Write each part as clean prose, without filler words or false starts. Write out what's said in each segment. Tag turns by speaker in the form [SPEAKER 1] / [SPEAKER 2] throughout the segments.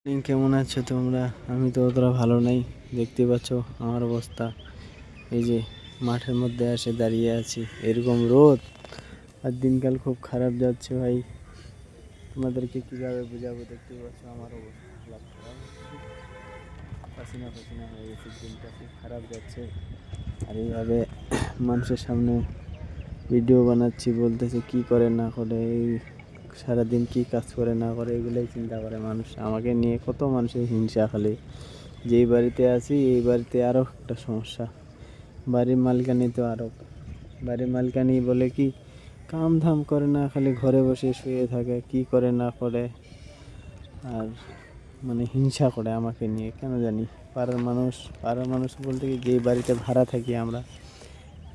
[SPEAKER 1] কেমন আছো তোমরা? আমি তো অতটা ভালো নাই, দেখতে পাচ্ছ আমার অবস্থা। এই যে মাঠের মধ্যে এসে দাঁড়িয়ে আছি, এরকম রোদ আর দিনকাল খুব খারাপ যাচ্ছে ভাই। তোমাদেরকে কীভাবে বোঝাবো? দেখতে পাচ্ছ আমার অবস্থা খারাপ খারাপ, পাসিনা পাসিনা হয়ে গেছে, দিনটা খুব খারাপ যাচ্ছে। আর এইভাবে মানুষের সামনে ভিডিও বানাচ্ছি, বলতেছে কি করে না করে, এই সারাদিন কি কাজ করে না করে এগুলোই চিন্তা করে মানুষ। আমাকে নিয়ে কত মানুষের হিংসা, খালি যেই বাড়িতে আছি এই বাড়িতে আরও একটা সমস্যা। বাড়ির মালিকানি তো আরও, বাড়ির মালিকানি বলে কি কাম ধাম করে না, খালি ঘরে বসে শুয়ে থাকে, কি করে না করে। আর মানে হিংসা করে আমাকে নিয়ে, কেন জানি। পাড়ার মানুষ বলতে কি, যেই বাড়িতে ভাড়া থাকি আমরা,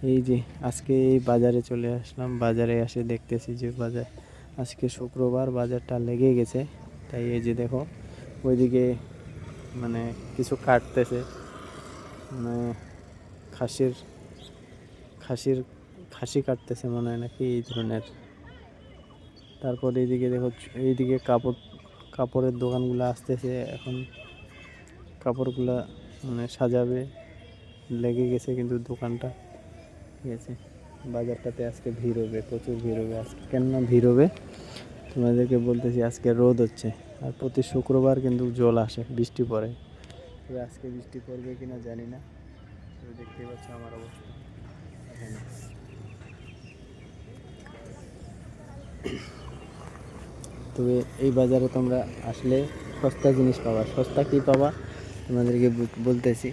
[SPEAKER 1] এই যে আজকে এই বাজারে চলে আসলাম, বাজারে এসে দেখতেছি যে আজকে শুক্রবার, বাজারটা লেগে গেছে। তাই এই যে দেখো ওইদিকে মানে কিছু কাটতেছে, মানে খাসির খাসির খাসি কাটতেছে মনে হয়, নাকি এই ধরনের। তারপর এইদিকে দেখো, এইদিকে কাপড়ের দোকানগুলো আসতেছে, এখন কাপড়গুলা মানে সাজাবে, লেগে গেছে কিন্তু দোকানটা। ঠিক আছে, বাজারটাতে আজকে ভিড় হবে, প্রচুর ভিড় হবে। আজকে কেন ভিড় হবে তোমাদেরকে বলতেছি, আজকে রোদ হচ্ছে আর প্রতি শুক্রবার কিন্তু জল আসে, বৃষ্টি পড়ে। তবে আজকে বৃষ্টি পড়বে কিনা জানি না। তবে দেখতেই পাচ্ছ আমার অবস্থা এখানে। তবে এই বাজারে তোমরা আসলে সস্তা জিনিস পাবা। সস্তা কি পাবা তোমাদেরকে বলতেছি,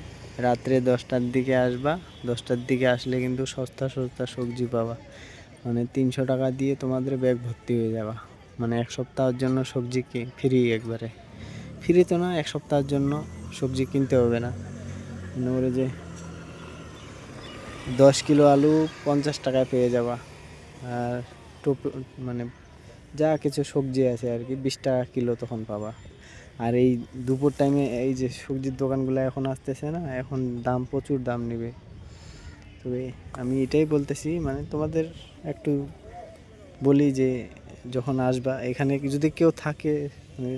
[SPEAKER 1] রাত্রে 10টার দিকে আসবা, 10টার দিকে আসলে কিন্তু সস্তা সস্তা সবজি পাবা। মানে 300 টাকা দিয়ে তোমাদের ব্যাগ ভর্তি হয়ে যাবা। মানে এক সপ্তাহের জন্য সবজি ফ্রি, একবারে ফ্রি তো না, এক সপ্তাহের জন্য সবজি কিনতে হবে না। মনে করে যে 10 কিলো আলু 50 টাকায় পেয়ে যাবা। আর মানে যা কিছু সবজি আছে আর কি 20 টাকা কিলো তখন পাবা। আর এই দুপুর টাইমে এই যে সবজির দোকানগুলো এখন আসতেছে না, এখন দাম প্রচুর দাম নেবে। তবে আমি এটাই বলতেছি, মানে তোমাদের একটু বলি যে যখন আসবা এখানে, যদি কেউ থাকে মানে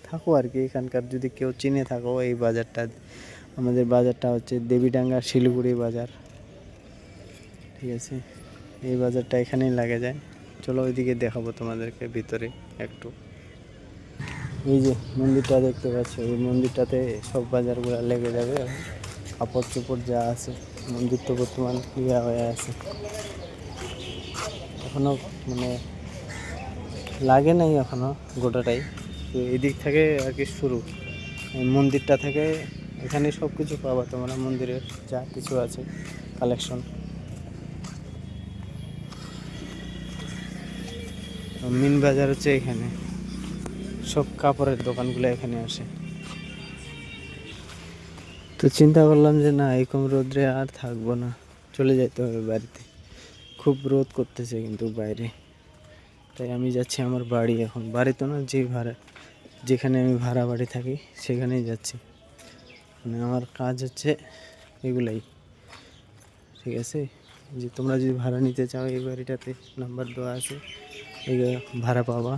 [SPEAKER 1] থাকো আর কি, এখানকার যদি কেউ চিনে থাকো, এই বাজারটা, আমাদের বাজারটা হচ্ছে দেবীডাঙ্গা শিলিগুড়ি বাজার। ঠিক আছে, এই বাজারটা এখানেই লাগে যায়। চলো ওইদিকে দেখাবো তোমাদেরকে ভিতরে একটু। এই যে মন্দিরটা দেখতে পাচ্ছ, এই মন্দিরটাতে সব বাজারগুলো লেগে যাবে। কাপড় চোপড় যা আছে, মন্দির তো বর্তমান ক্লিয়ার হয়ে আছে, এখনও মানে লাগে নাই এখনও গোটাটাই। তো এদিক থেকে আর কি শুরু, এই মন্দিরটা থেকে এখানে সব কিছু পাবা তোমরা, মন্দিরের যা কিছু আছে কালেকশন। মিন বাজার হচ্ছে এখানে, সব কাপড়ের দোকানগুলো এখানে আসে। তো চিন্তা করলাম যে না, এরকম রোদ্রে আর থাকবো না, চলে যেতে হবে বাড়িতে। খুব রোদ করতেছে কিন্তু বাইরে। তাই আমি যাচ্ছি আমার বাড়ি এখন। বাড়ি তো না, যেখানে আমি ভাড়া বাড়ি থাকি সেখানেই যাচ্ছি। মানে আমার কাজ হচ্ছে এগুলাই। ঠিক আছে, যে তোমরা যদি ভাড়া নিতে চাও, এই বাড়িটাতে নাম্বার দেওয়া আছে, এগুলো ভাড়া পাবা।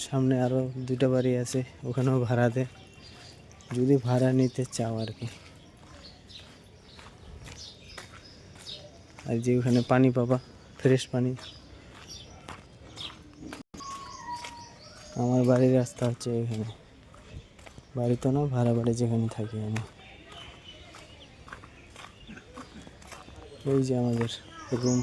[SPEAKER 1] সামনে আরও 2টা বাড়ি আছে, ওখানেও ভাড়া দেয়, যদি ভাড়া নিতে চাও আর কি। আর যে ওখানে পানি পাবা, ফ্রেশ পানি। আমার বাড়ির রাস্তা হচ্ছে এখানে, বাড়ি তো না, ভাড়া বাড়ি যেখানে থাকি আমি। এই যে আমাদের রুম।